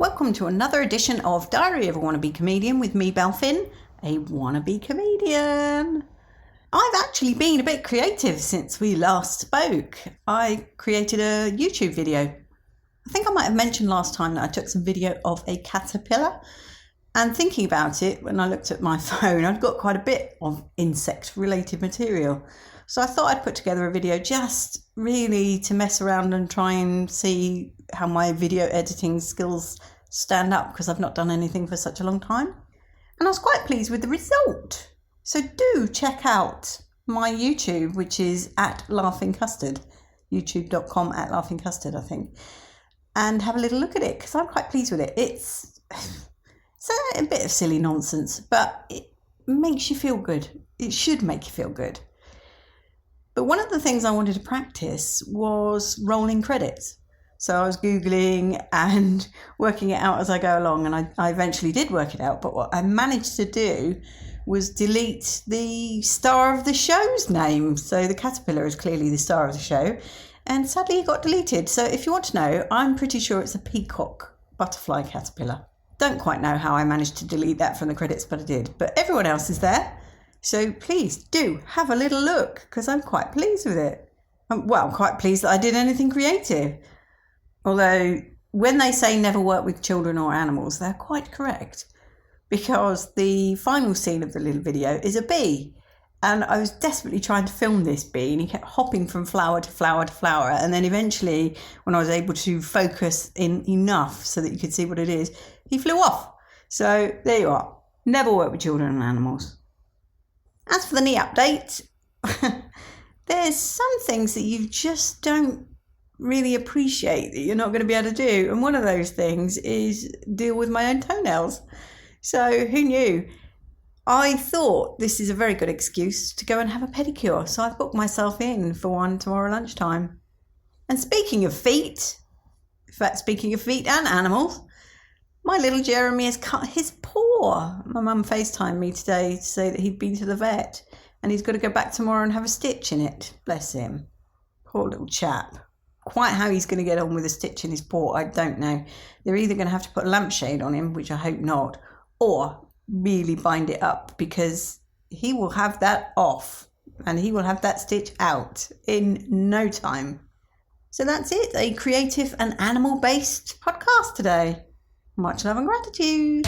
Welcome to another edition of Diary of a Wannabe Comedian with me, Belfin, a wannabe comedian. I've actually been a bit creative since we last spoke. I created a YouTube video. I think I might have mentioned last time that I took some video of a caterpillar, and thinking about it, when I looked at my phone, I'd got quite a bit of insect-related material. So I thought I'd put together a video just really to mess around and try and see how my video editing skills stand up, because I've not done anything for such a long time. And I was quite pleased with the result. So do check out my YouTube, which is at Laughing Custard, youtube.com at Laughing Custard, I think, and have a little look at it, because I'm quite pleased with it. It's a bit of silly nonsense, but it makes you feel good. It should make you feel good. But one of the things I wanted to practice was rolling credits. So I was Googling and working it out as I go along, and I eventually did work it out. But what I managed to do was delete the star of the show's name. So the caterpillar is clearly the star of the show, and sadly it got deleted. So if you want to know, I'm pretty sure it's a peacock butterfly caterpillar. Don't quite know how I managed to delete that from the credits, but I did. But everyone else is there. So please do have a little look, because I'm quite pleased with it. I'm quite pleased that I did anything creative. Although when they say never work with children or animals, they're quite correct, because the final scene of the little video is a bee. And I was desperately trying to film this bee, and he kept hopping from flower to flower to flower. And then eventually, when I was able to focus in enough so that you could see what it is, he flew off. So there you are. Never work with children and animals. As for the knee update, there's some things that you just don't really appreciate that you're not going to be able to do. And one of those things is deal with my own toenails. So who knew? I thought this is a very good excuse to go and have a pedicure. So I've booked myself in for one tomorrow lunchtime. And speaking of feet and animals, my little Jeremy has cut his paw. My mum FaceTimed me today to say that he'd been to the vet and he's got to go back tomorrow and have a stitch in it. Bless him. Poor little chap. Quite how he's going to get on with a stitch in his paw, I don't know. They're either going to have to put a lampshade on him, which I hope not, or really bind it up, because he will have that off and he will have that stitch out in no time. So that's it. A creative and animal-based podcast today. Much love and gratitude.